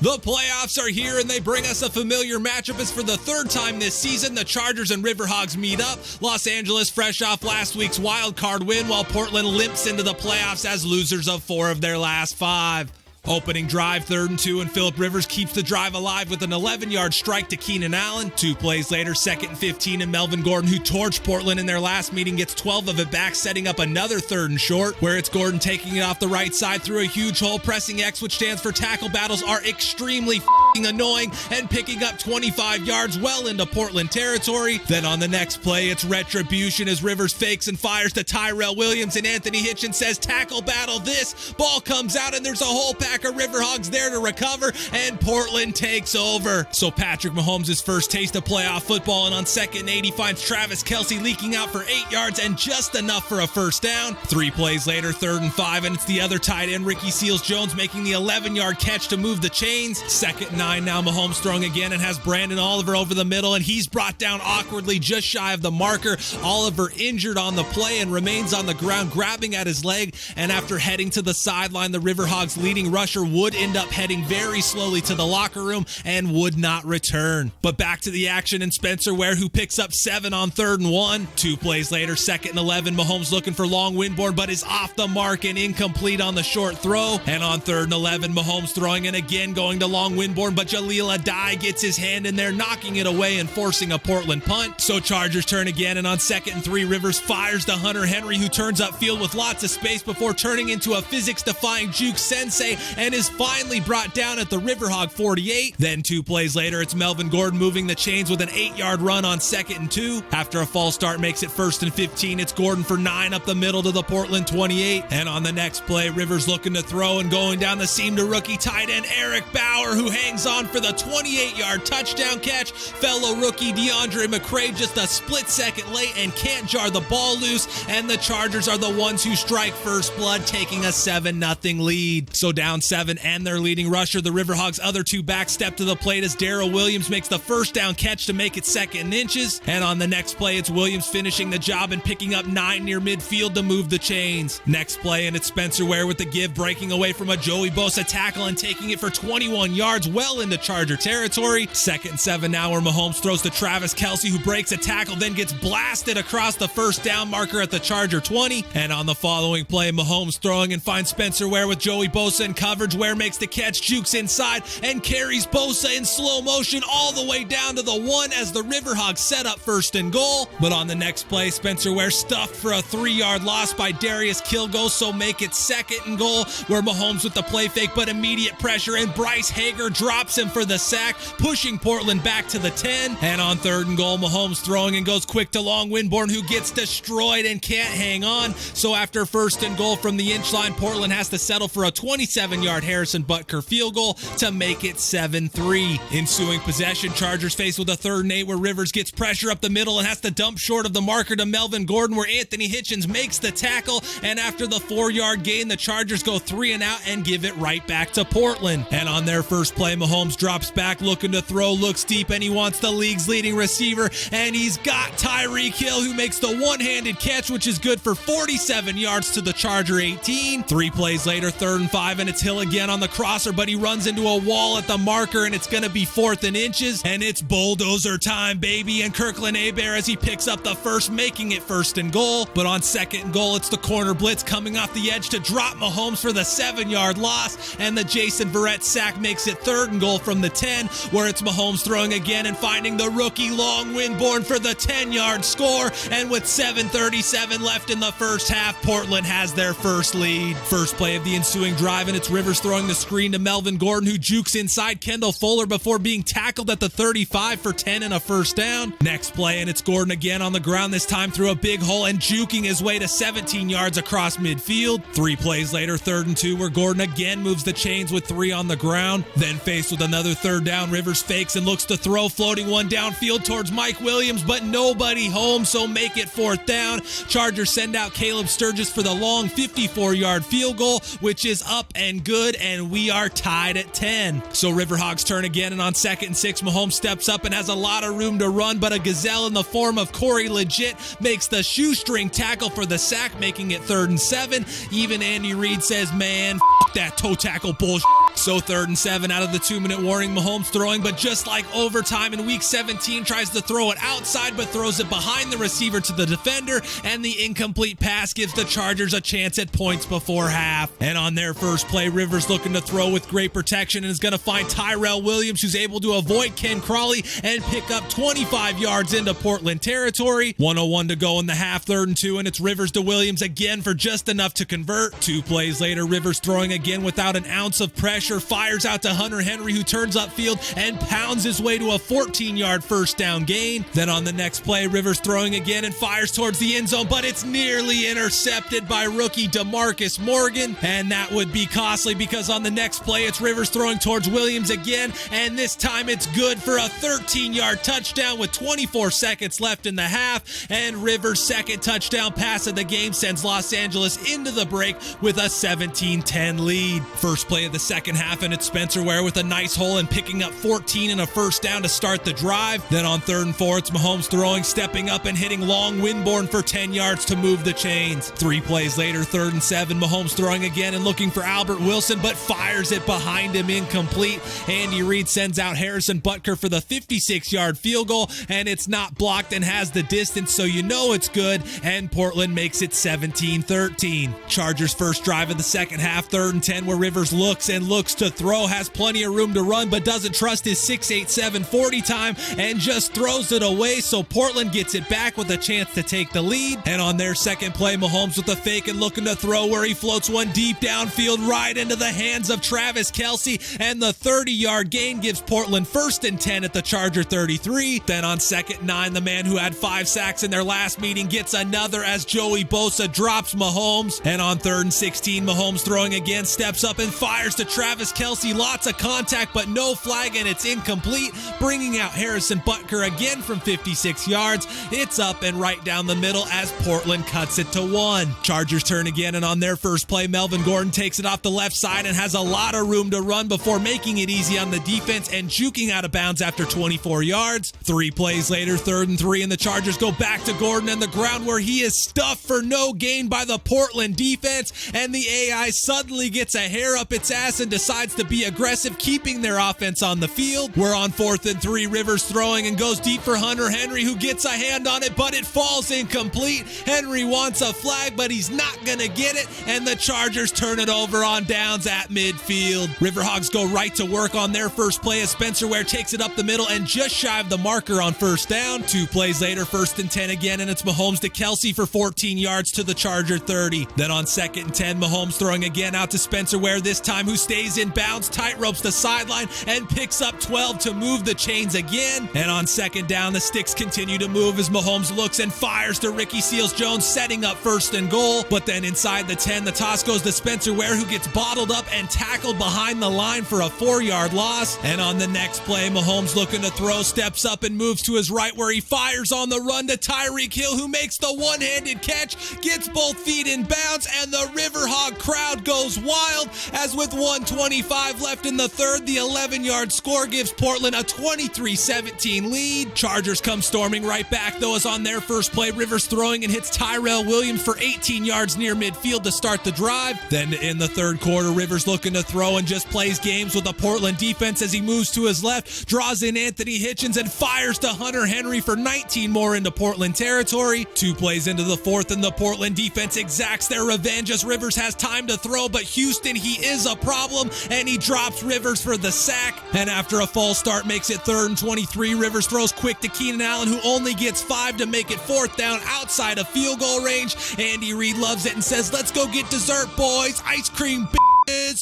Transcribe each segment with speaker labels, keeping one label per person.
Speaker 1: The playoffs are here and they bring us a familiar matchup as for the third time this season, the Chargers and River Hogs meet up. Los Angeles fresh off last week's wild card win while Portland limps into the playoffs as losers of 4 of their last 5. Opening drive, 3rd and 2, and Phillip Rivers keeps the drive alive with an 11-yard strike to Keenan Allen. 2 plays later, 2nd and 15, and Melvin Gordon, who torched Portland in their last meeting, gets 12 of it back, setting up another 3rd and short, where it's Gordon taking it off the right side through a huge hole. Pressing X, which stands for tackle battles, are extremely annoying, and picking up 25 yards well into Portland territory. Then on the next play, it's retribution as Rivers fakes and fires to Tyrell Williams, and Anthony Hitchens says, tackle battle this. Ball comes out, and there's a whole pack of River Hogs there to recover, and Portland takes over. So Patrick Mahomes' first taste of playoff football, and on 2nd and 8, he finds Travis Kelce leaking out for 8 yards and just enough for a first down. 3 plays later, 3rd and 5, and it's the other tight end, Ricky Seals-Jones, making the 11-yard catch to move the chains. 2nd and 9 now, Mahomes throwing again and has Brandon Oliver over the middle, and he's brought down awkwardly just shy of the marker. Oliver injured on the play and remains on the ground, grabbing at his leg, and after heading to the sideline, the River Hogs leading rusher would end up heading very slowly to the locker room and would not return. But back to the action, and Spencer Ware, who picks up 7 on 3rd and 1. 2 plays later, 2nd and 11, Mahomes looking for long Winborn, but is off the mark and incomplete on the short throw. And on 3rd and 11, Mahomes throwing, and again going to long Winborn, but Jaleel Adai gets his hand in there, knocking it away and forcing a Portland punt. So Chargers turn again, and on 2nd and 3, Rivers fires to Hunter Henry, who turns upfield with lots of space before turning into a physics-defying juke sensei and is finally brought down at the River Hog 48. Then 2 plays later, it's Melvin Gordon moving the chains with an 8-yard run on 2nd and 2. After a false start makes it 1st and 15, it's Gordon for 9 up the middle to the Portland 28. And on the next play, Rivers looking to throw and going down the seam to rookie tight end Eric Bauer, who hangs on for the 28-yard touchdown catch. Fellow rookie DeAndre McCray just a split second late and can't jar the ball loose, and the Chargers are the ones who strike first blood, taking a 7-0 lead. So down 7 and their leading rusher, the River Hogs' other 2 backs step to the plate as Darrell Williams makes the first down catch to make it 2nd and inches. And on the next play, it's Williams finishing the job and picking up 9 near midfield to move the chains. Next play, and it's Spencer Ware with the give, breaking away from a Joey Bosa tackle and taking it for 21 yards well into Charger territory. 2nd and 7 now, where Mahomes throws to Travis Kelce, who breaks a tackle, then gets blasted across the first down marker at the Charger 20. And on the following play, Mahomes throwing and finds Spencer Ware with Joey Bosa in coverage. Ware makes the catch, jukes inside, and carries Bosa in slow motion all the way down to the 1 as the River Hogs set up 1st and goal. But on the next play, Spencer Ware stuffed for a 3-yard loss by Darius Kilgo, so make it 2nd and goal, where Mahomes with the play fake but immediate pressure, and Bryce Hager drops him for the sack, pushing Portland back to the 10. And on 3rd and goal, Mahomes throwing and goes quick to long Winborn, who gets destroyed and can't hang on. So after 1st and goal from the inch line, Portland has to settle for a 27-yard Harrison Butker field goal to make it 7-3. Ensuing possession, Chargers faced with a 3rd and 8, where Rivers gets pressure up the middle and has to dump short of the marker to Melvin Gordon, where Anthony Hitchens makes the tackle. And after the 4-yard gain, the Chargers go 3 and out and give it right back to Portland. And on their first play, Mahomes drops back looking to throw, looks deep, and he wants the league's leading receiver, and he's got Tyreek Hill, who makes the one-handed catch, which is good for 47 yards to the Charger 18. 3 plays later, 3rd and 5, and it's Hill again on the crosser, but he runs into a wall at the marker, and it's going to be 4th and inches, and it's bulldozer time, baby, and Kirkland Hebert as he picks up the first, making it 1st and goal. But on 2nd and goal, it's the corner blitz coming off the edge to drop Mahomes for the 7-yard loss, and the Jason Verrett sack makes it 3rd and goal from the 10, where it's Mahomes throwing again and finding the rookie long Winborn for the 10-yard score. And with 7:37 left in the first half, Portland has their first lead. First play of the ensuing drive, and it's Rivers throwing the screen to Melvin Gordon, who jukes inside Kendall Fuller before being tackled at the 35 for 10 and a first down. Next play, and it's Gordon again on the ground, this time through a big hole and juking his way to 17 yards across midfield. 3 plays later, 3rd and 2, where Gordon again moves the chains with 3 on the ground. Then faced with another 3rd down, Rivers fakes and looks to throw, floating one downfield towards Mike Williams, but nobody home, so make it 4th down. Chargers send out Caleb Sturgis for the long 54-yard field goal, which is up and good, and we are tied at 10. So River Hogs turn again, and on 2nd and 6, Mahomes steps up and has a lot of room to run, but a gazelle in the form of Corey Legit makes the shoestring tackle for the sack, making it 3rd and 7. Even Andy Reid says, man, that toe tackle bullshit. So 3rd and 7 out of the 2-minute warning. Mahomes throwing, but just like overtime in week 17, tries to throw it outside, but throws it behind the receiver to the defender, and the incomplete pass gives the Chargers a chance at points before half. And on their first play, Rivers looking to throw with great protection and is going to find Tyrell Williams, who's able to avoid Ken Crawley and pick up 25 yards into Portland territory. 1:01 to go in the half, 3rd and 2, and it's Rivers to Williams again for just enough to convert. 2 plays later, Rivers throwing again without an ounce of pressure, fires out to Hunter Henry, who turns upfield and pounds his way to a 14-yard first down gain. Then on the next play, Rivers throwing again and fires towards the end zone, but it's nearly intercepted by rookie DeMarcus Morgan, and that would be costly because on the next play, it's Rivers throwing towards Williams again, and this time it's good for a 13-yard touchdown with 24 seconds left in the half, and Rivers' second touchdown pass of the game sends Los Angeles into the break with a 17-10 lead. First play of the second half, and it's Spencer Ware with a nice hole and picking up 14 and a first down to start the drive. Then on 3rd and 4, it's Mahomes throwing, stepping up and hitting Long Winborn for 10 yards to move the chains. 3 plays later, 3rd and 7, Mahomes throwing again and looking for Albert Wilson, but fires it behind him incomplete. Andy Reid sends out Harrison Butker for the 56-yard field goal, and it's not blocked and has the distance, so you know it's good, and Portland makes it 17-13. Chargers' first drive of the second half, 3rd and 10, where Rivers looks to throw, has plenty of room to run, but doesn't trust his 6.87 40 time and just throws it away, so Portland gets it back with a chance to take the lead. And on their second play, Mahomes with a fake and looking to throw, where he floats one deep downfield right into the hands of Travis Kelce, and the 30-yard gain gives Portland 1st and 10 at the Charger 33. Then on 2nd and 9, the man who had 5 sacks in their last meeting gets another as Joey Bosa drops Mahomes. And on 3rd and 16, Mahomes throwing again, steps up and fires to Travis Kelce. Lots of contact, but no flag, and it's incomplete, bringing out Harrison Butker again from 56 yards. It's up and right down the middle as Portland cuts it to 1. Chargers turn again, and on their first play, Melvin Gordon takes it off the left side and has a lot of room to run before making it easy on the defense and juking out of bounds after 24 yards. 3 plays later, 3rd and 3, and the Chargers go back to Gordon and the ground, where he is stuffed for no gain by the Portland defense, and the AI suddenly gets a hair up its ass and decides to be aggressive, keeping their offense on the field. We're on 4th and 3, Rivers throwing and goes deep for Hunter Henry, who gets a hand on it, but it falls incomplete. Henry wants a flag, but he's not gonna get it, and the Chargers turn it over on downs at midfield. Riverhogs go right to work on their first play as Spencer Ware takes it up the middle and just shy of the marker on first down. 2 plays later, 1st and 10 again, and it's Mahomes to Kelce for 14 yards to the Charger 30. Then on 2nd and 10, Mahomes throwing again out to Spencer Ware, this time who stays in bounds, tight ropes the sideline, and picks up 12 to move the chains again. And on 2nd down, the sticks continue to move as Mahomes looks and fires to Ricky Seals-Jones, setting up 1st and goal. But then inside the 10, the toss goes to Spencer Ware, who gets bottled up and tackled behind the line for a 4-yard loss. And on the next play, Mahomes looking to throw, steps up and moves to his right, where he fires on the run to Tyreek Hill, who makes the one-handed catch, gets both feet in bounds, and the Riverhog crowd goes wild as with 1:25 left in the third, the 11-yard score gives Portland a 23-17 lead. Chargers come storming right back, though, as on their first play, Rivers throwing and hits Tyrell Williams for 18 yards near midfield to start the drive. Then in the third quarter, Rivers looking to throw and just plays games with the Portland defense as he moves to his left, draws in Anthony Hitchens, and fires to Hunter Henry for 19 more into Portland territory. 2 plays into the fourth, and the Portland defense exacts their revenge as Rivers has time to throw, but Houston, he is a problem, and he drops Rivers for the sack. And after a false start makes it 3rd and 23, Rivers throws quick to Keenan Allen, who only gets 5 to make it 4th down outside of field goal range. Andy Reid loves it and says, "Let's go get dessert, boys. Ice cream,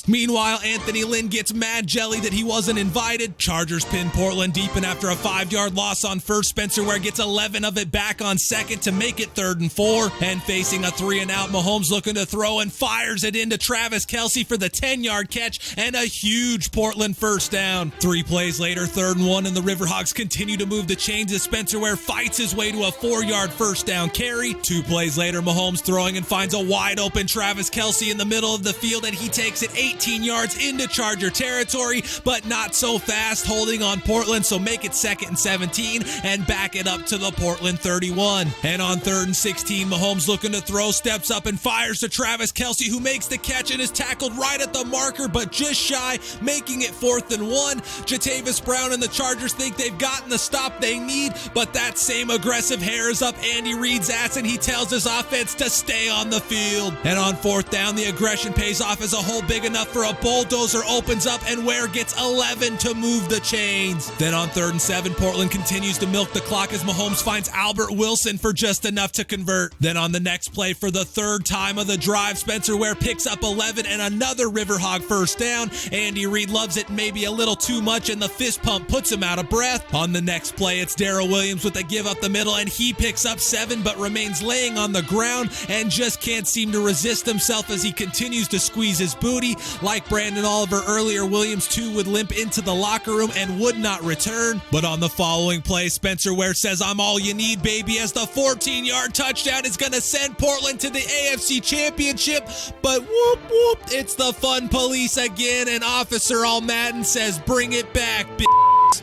Speaker 1: Meanwhile, Anthony Lynn gets mad jelly that he wasn't invited. Chargers pin Portland deep, and after a 5-yard loss on first, Spencer Ware gets 11 of it back on second to make it 3rd and 4. And facing a 3-and-out, Mahomes looking to throw and fires it into Travis Kelce for the 10-yard catch and a huge Portland first down. 3 plays later, 3rd and 1, and the Riverhawks continue to move the chains as Spencer Ware fights his way to a 4-yard first down carry. 2 plays later, Mahomes throwing and finds a wide open Travis Kelce in the middle of the field, and he takes takes it 18 yards into Charger territory, but not so fast, holding on Portland, so make it 2nd and 17 and back it up to the Portland 31. And on 3rd and 16, Mahomes looking to throw, steps up and fires to Travis Kelce, who makes the catch and is tackled right at the marker, but just shy, making it 4th and 1. Jatavis Brown and the Chargers think they've gotten the stop they need, but that same aggressive hair is up Andy Reid's ass, and he tells his offense to stay on the field. And on 4th down, the aggression pays off as a hole big enough for a bulldozer opens up, and Ware gets 11 to move the chains. Then on 3rd and 7, Portland continues to milk the clock as Mahomes finds Albert Wilson for just enough to convert. Then on the next play, for the 3rd time of the drive, Spencer Ware picks up 11 and another River Hog first down. Andy Reid loves it maybe a little too much, and the fist pump puts him out of breath. On the next play, it's Darrell Williams with a give up the middle, and he picks up 7 but remains laying on the ground and just can't seem to resist himself as he continues to squeeze his booty. Like Brandon Oliver earlier, Williams too would limp into the locker room and would not return. But on the following play, Spencer Ware says, "I'm all you need, baby," as the 14-yard touchdown is going to send Portland to the AFC Championship. But whoop, whoop, it's the fun police again, and Officer All Madden says, "Bring it back, bitch."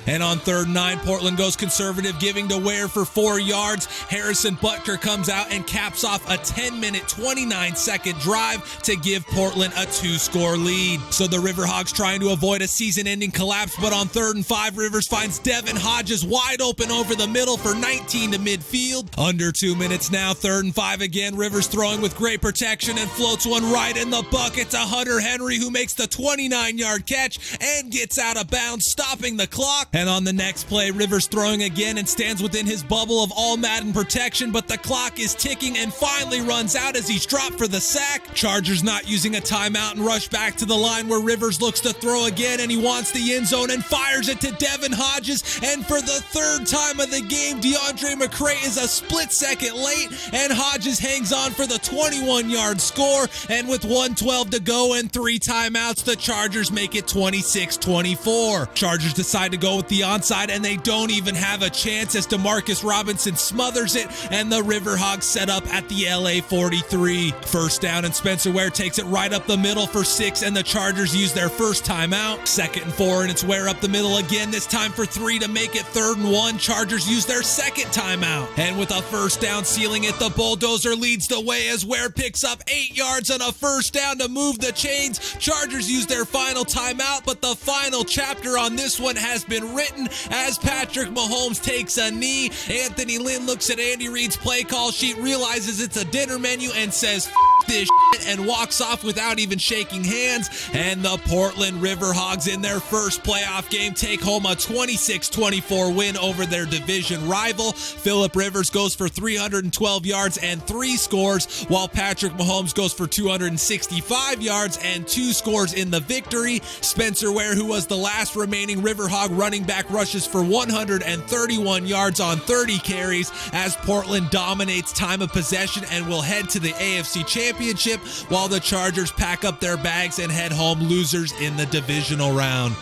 Speaker 1: And on 3rd and 9, Portland goes conservative, giving to Ware for 4 yards. Harrison Butker comes out and caps off a 10-minute, 29-second drive to give Portland a 2-score lead. So the River Hogs trying to avoid a season-ending collapse, but on 3rd and 5, Rivers finds Devin Hodges wide open over the middle for 19 to midfield. Under 2 minutes now, 3rd and 5 again. Rivers throwing with great protection and floats one right in the bucket to Hunter Henry, who makes the 29-yard catch and gets out of bounds, stopping the clock. And on the next play, Rivers throwing again and stands within his bubble of all Madden protection, but the clock is ticking and finally runs out as he's dropped for the sack. Chargers not using a timeout and rush back to the line where Rivers looks to throw again, and he wants the end zone and fires it to Devin Hodges. And for the 3rd time of the game, DeAndre McCray is a split second late, and Hodges hangs on for the 21-yard score. And with 1:12 to go and 3 timeouts, the Chargers make it 26-24. Chargers decide to go with the onside, and they don't even have a chance as DeMarcus Robinson smothers it, and the River Hogs set up at the LA 43. 1st down, and Spencer Ware takes it right up the middle for 6, and the Chargers use their first timeout. 2nd and 4, and it's Ware up the middle again, this time for 3 to make it 3rd and 1. Chargers use their second timeout. And with a 1st down sealing it, the bulldozer leads the way as Ware picks up 8 yards and a 1st down to move the chains. Chargers use their final timeout, but the final chapter on this one has been written as Patrick Mahomes takes a knee. Anthony Lynn looks at Andy Reid's play call sheet, realizes it's a dinner menu, and says, "F this shit," and walks off without even shaking hands. And the Portland River Hogs, in their first playoff game, take home a 26-24 win over their division rival. Phillip Rivers goes for 312 yards and 3 scores, while Patrick Mahomes goes for 265 yards and 2 scores in the victory. Spencer Ware, who was the last remaining River Hog running back, rushes for 131 yards on 30 carries as Portland dominates time of possession and will head to the AFC Championship, while the Chargers pack up their bags and head home losers in the divisional round.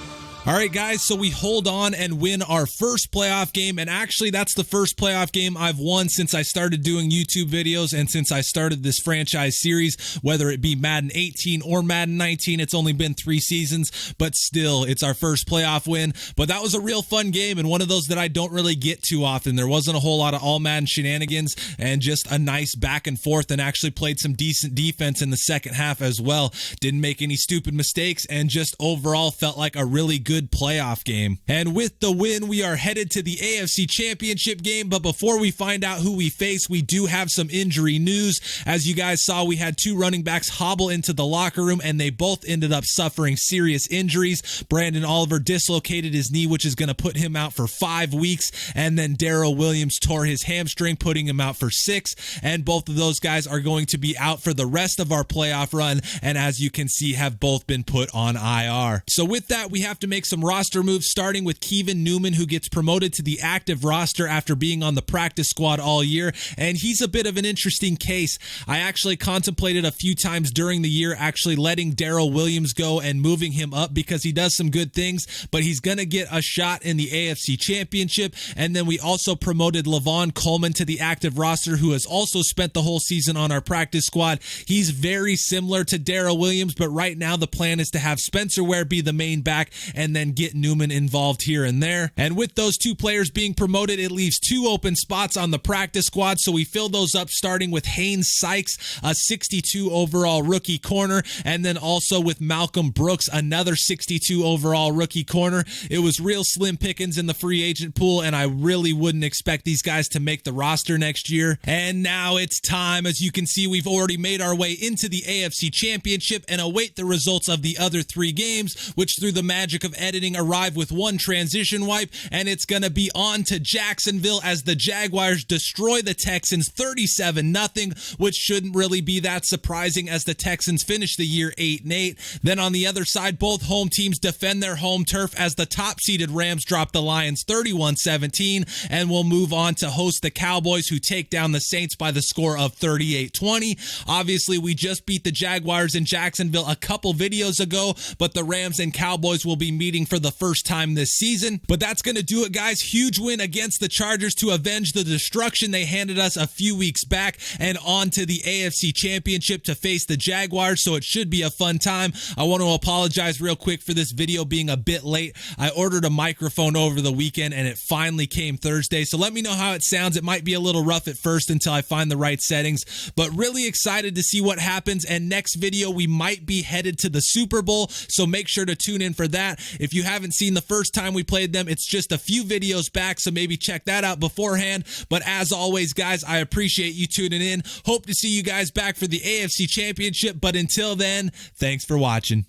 Speaker 1: All right, guys, so we hold on and win our first playoff game, and actually that's the first playoff game I've won since I started doing YouTube videos and since I started this franchise series, whether it be Madden 18 or Madden 19. It's only been 3 seasons, but still, it's our first playoff win. But that was a real fun game, and one of those that I don't really get too often. There wasn't a whole lot of all Madden shenanigans, and just a nice back and forth, and actually played some decent defense in the second half as well. Didn't make any stupid mistakes, and just overall felt like a really good playoff game. And with the win, we are headed to the AFC Championship game, but before we find out who we face, we do have some injury news. As you guys saw, we had 2 running backs hobble into the locker room, and they both ended up suffering serious injuries. Brandon Oliver dislocated his knee, which is going to put him out for 5 weeks, and then Darrell Williams tore his hamstring, putting him out for 6, and both of those guys are going to be out for the rest of our playoff run, and as you can see, have both been put on IR. So with that, we have to make make some roster moves, starting with Kevin Newman, who gets promoted to the active roster after being on the practice squad all year, and he's a bit of an interesting case. I actually contemplated a few times during the year actually letting Darrell Williams go and moving him up because he does some good things, but he's going to get a shot in the AFC Championship. And then we also promoted Levon Coleman to the active roster, who has also spent the whole season on our practice squad. He's very similar to Darrell Williams, but right now the plan is to have Spencer Ware be the main back and then get Newman involved here and there. And with those two players being promoted, it leaves two open spots on the practice squad, so we fill those up, starting with Haynes Sykes, a 62 overall rookie corner, and then also with Malcolm Brooks, another 62 overall rookie corner. It was real slim pickings in the free agent pool, and I really wouldn't expect these guys to make the roster next year. And now it's time. As you can see, we've already made our way into the AFC Championship and await the results of the other three games, which through the magic of editing arrive with one transition wipe, and it's going to be on to Jacksonville as the Jaguars destroy the Texans 37-0, which shouldn't really be that surprising as the Texans finish the year 8-8. Then on the other side, both home teams defend their home turf as the top-seeded Rams drop the Lions 31-17, and we'll move on to host the Cowboys, who take down the Saints by the score of 38-20. Obviously, we just beat the Jaguars in Jacksonville a couple videos ago, but the Rams and Cowboys will be meeting for the first time this season. But that's going to do it, guys. Huge win against the Chargers to avenge the destruction they handed us a few weeks back, and on to the AFC Championship to face the Jaguars, so it should be a fun time. I want to apologize real quick for this video being a bit late. I ordered a microphone over the weekend and it finally came Thursday, so let me know how it sounds. It might be a little rough at first until I find the right settings, but really excited to see what happens. And next video, we might be headed to the Super Bowl, so make sure to tune in for that. If you haven't seen the first time we played them, it's just a few videos back, so maybe check that out beforehand. But as always, guys, I appreciate you tuning in. Hope to see you guys back for the AFC Championship, but until then, thanks for watching.